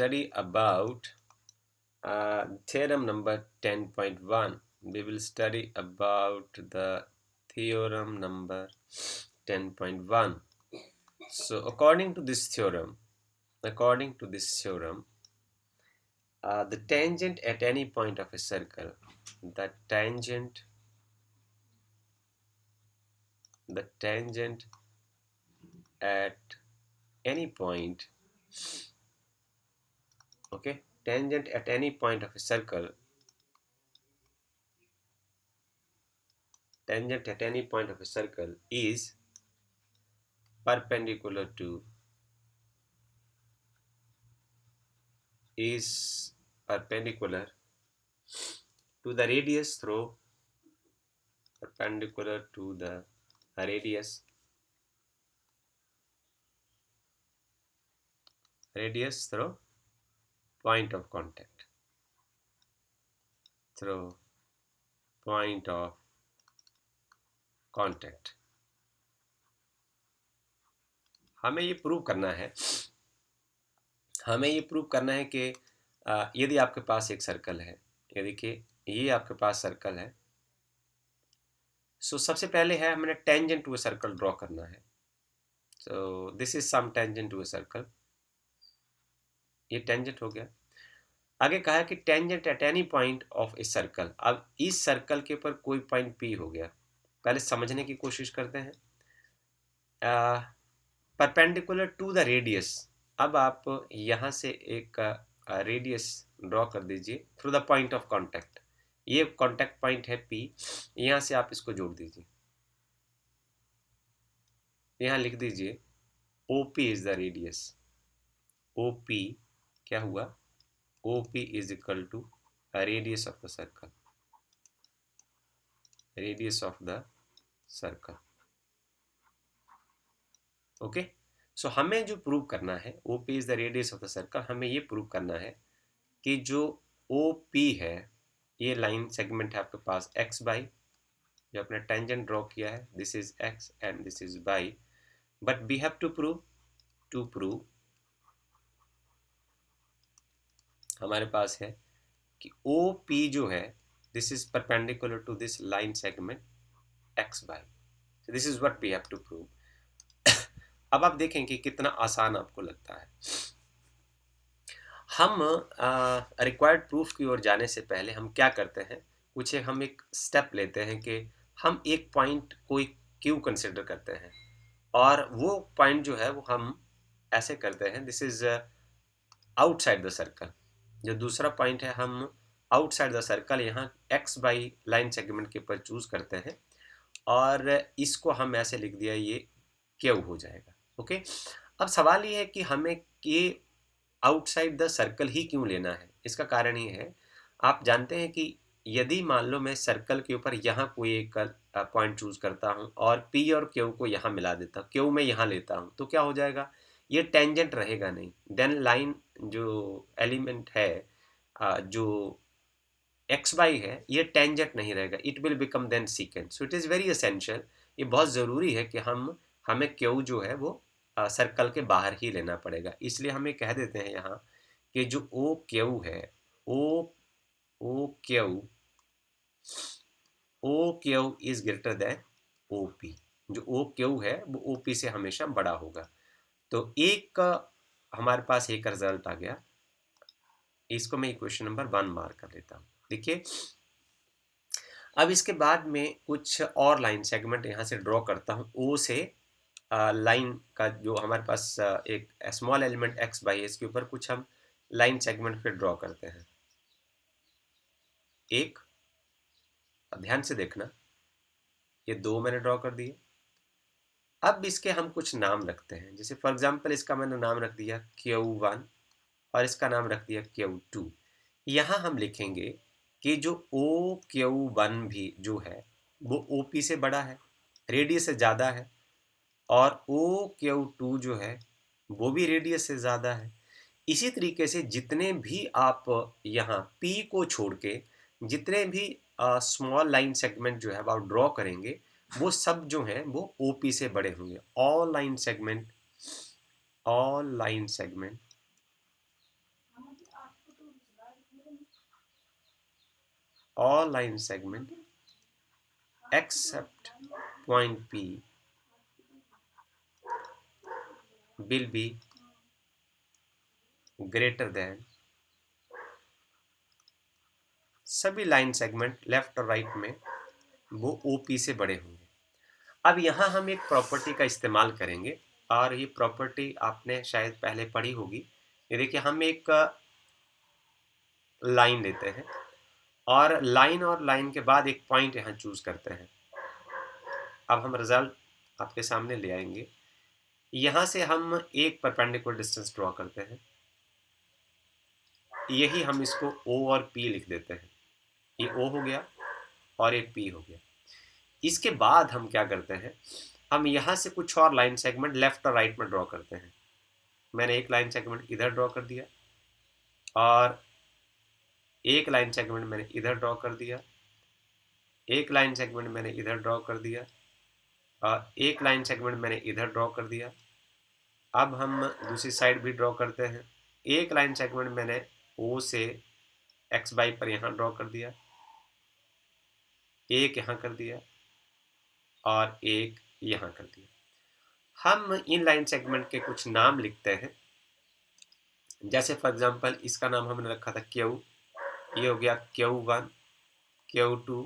study about theorem number 10.1. We will study about the theorem number 10.1. So according to this theorem, the tangent at any point of a circle, the tangent at any point, okay, tangent at any point of a circle, is perpendicular to the radius through point of contact, हमें ये prove करना है कि यदि आपके पास एक circle है, यदि कि ये आपके पास सर्कल है, सो सबसे पहले है हमने tangent to a circle draw करना है. So this is some tangent to a circle, ये टेंजेंट हो गया. आगे कहा है कि tangent at any point of a circle. अब इस सर्कल के ऊपर कोई पॉइंट P हो गया, पहले समझने की कोशिश करते हैं. Perpendicular to the radius. अब आप यहाँ से एक रेडियस ड्रॉ कर दीजिए through the point of contact. ये कांटेक्ट पॉइंट है P, यहाँ से आप इसको जोड़ दीजिए. यहाँ लिख दीजिए OP is the radius. OP क्या हुआ? OP is equal to radius of the circle. Okay, so हमें जो प्रूव करना है, OP is the radius of the circle, हमें ये प्रूव करना है कि जो OP है, ये लाइन सेगमेंट है आपके पास x बाई, जो आपने टेंजेंट ड्रॉ किया है, this is x and this is y. But we have to prove हमारे पास है कि OP जो है, this is perpendicular to this line segment x Y. So this is what we have to prove. अब आप देखें कि कितना आसान आपको लगता है. हम रिक्वायर्ड प्रूफ की ओर जाने से पहले हम क्या करते हैं, हम एक स्टेप लेते हैं कि हम एक पॉइंट कोई क्यू कंसिडर करते हैं, और वो पॉइंट जो है वो हम ऐसे करते हैं, this is outside the circle. जो दूसरा पॉइंट है, हम आउटसाइड द सर्कल यहाँ x बाई लाइन सेगमेंट के ऊपर चूज करते हैं, और इसको हम ऐसे लिख दिया, ये क्यू हो जाएगा. ओके, अब सवाल ये है कि हमें ये आउटसाइड द सर्कल ही क्यों लेना है. इसका कारण ये है, आप जानते हैं कि यदि मान लो मैं सर्कल के ऊपर यहाँ कोई एक पॉइंट चूज करता हूँ और P और Q को यहाँ मिला देता हूँ, Q में यहाँ लेता हूँ, तो क्या हो जाएगा, ये टेंजेंट रहेगा नहीं. देन लाइन जो एलिमेंट है, जो एक्स वाई है, ये टेंजेंट नहीं रहेगा, it will become then secant. So it is very essential, ये बहुत ज़रूरी है कि हमें क्यू जो है वो सर्कल के बाहर ही लेना पड़ेगा. इसलिए हम ये कह देते हैं यहाँ कि जो ओ क्यू है, O Q is greater than O P. जो ओ क्यू है वो ओ पी से हमेशा बड़ा होगा. तो एक हमारे पास एक रिजल्ट आ गया, इसको मैं इक्वेशन नंबर 1 मार्क कर लेता हूँ. देखिए, अब इसके बाद में कुछ और लाइन सेगमेंट यहाँ से ड्रॉ करता हूँ. ओ से लाइन का जो हमारे पास एक स्मॉल एलिमेंट x बाई, इसके ऊपर कुछ हम लाइन सेगमेंट फिर ड्रॉ करते हैं. एक ध्यान से देखना, ये 2 मैंने ड्रॉ कर दिए. अब इसके हम कुछ नाम रखते हैं. जैसे फॉर एग्जांपल इसका मैंने नाम रख दिया Q1 और इसका नाम रख दिया Q2. यहाँ हम लिखेंगे कि जो OQ1 भी जो है वो OP से बड़ा है, रेडियस से ज़्यादा है, और OQ2 जो है वो भी रेडियस से ज़्यादा है. इसी तरीके से जितने भी आप यहाँ P को छोड़ के जितने भी स्मॉल लाइन सेगमेंट जो है आप ड्रॉ करेंगे, वो सब जो हैं वो OP से बड़े होंगे. All line segment all line segment except point P will be greater than, सभी लाइन सेगमेंट लेफ्ट और राइट में वो OP से बड़े होंगे। अब यहाँ हम एक प्रॉपर्टी का इस्तेमाल करेंगे और ये प्रॉपर्टी आपने शायद पहले पढ़ी होगी। ये देखिए, हम एक लाइन लेते हैं और लाइन के बाद एक पॉइंट यहाँ चूज करते हैं। अब हम रिजल्ट आपके सामने ले आएंगे। यहाँ से हम एक परपेंडिकुलर डिस्टेंस ड्रॉ करते हैं, यही हम इसको O और P लिख देते हैं। ये O हो गया और ये P हो गया। इसके बाद हम क्या करते हैं, हम यहाँ से कुछ और लाइन सेगमेंट लेफ्ट और राइट में ड्रॉ करते हैं। मैंने एक लाइन सेगमेंट इधर ड्रॉ कर दिया और एक लाइन सेगमेंट मैंने इधर ड्रॉ कर दिया, एक लाइन सेगमेंट मैंने इधर ड्रॉ कर दिया और एक लाइन सेगमेंट मैंने इधर ड्रॉ कर दिया। अब हम दूसरी साइड भी ड्रॉ करते हैं। एक लाइन सेगमेंट मैंने O से XY पर यहाँ ड्रॉ कर दिया, एक यहाँ कर दिया और एक यहाँ कर दिया। हम इन लाइन सेगमेंट के कुछ नाम लिखते हैं, जैसे फॉर एग्जांपल इसका नाम हमने रखा था Q, ये हो गया Q1, Q2,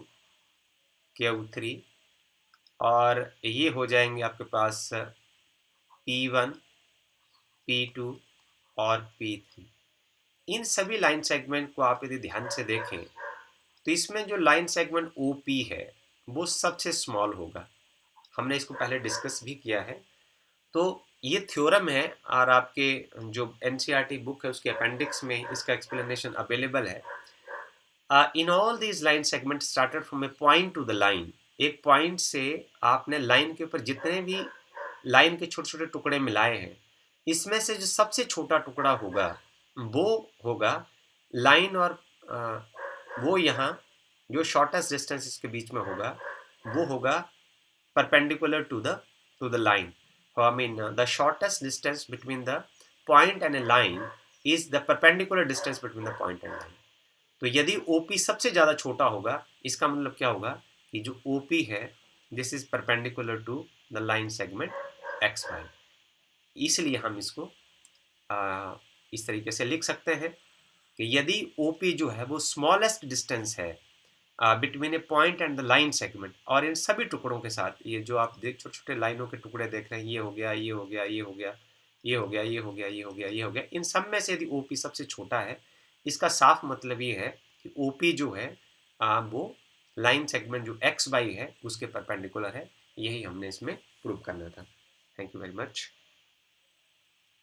Q3 और ये हो जाएंगे आपके पास P1, P2 और P3। इन सभी लाइन सेगमेंट को आप यदि ध्यान से देखें तो इसमें जो लाइन सेगमेंट OP है वो सबसे स्मॉल होगा। हमने इसको पहले डिस्कस भी किया है। तो ये थ्योरम है और आपके जो NCERT बुक है उसके अपेंडिक्स में इसका एक्सप्लेनेशन अवेलेबल है। In all these line segment started from A point two the line. एक पॉइंट से आपने लाइन के ऊपर जितने भी लाइन के छोटे छोटे टुकड़े मिलाए हैं, इसमें से जो सबसे छोटा टुकड़ा होगा वो होगा लाइन, और वो यहाँ जो शॉर्टेस्ट डिस्टेंस इसके बीच में होगा वो होगा perpendicular to the line. I mean the shortest distance between the point and a line is the perpendicular distance between the point and line। तो यदि OP सबसे ज़्यादा छोटा होगा, इसका मतलब क्या होगा कि जो OP है this is perpendicular to the line segment XY। इसलिए हम इसको इस तरीके से लिख सकते हैं कि यदि OP जो है वो स्मॉलेस्ट डिस्टेंस है between A point and the line segment, और इन सभी टुकड़ों के साथ, ये जो आप देख छोटे छोटे लाइनों के टुकड़े देख रहे हैं, ये हो गया, ये हो गया, ये हो गया, ये हो गया, ये हो गया, ये हो गया, ये हो गया, इन सब में से यदि OP सबसे छोटा है, इसका साफ मतलब ये है कि OP जो है वो लाइन सेगमेंट जो XY है उसके परपेंडिकुलर है। यही हमने इसमें प्रूव करना था। Thank you very much.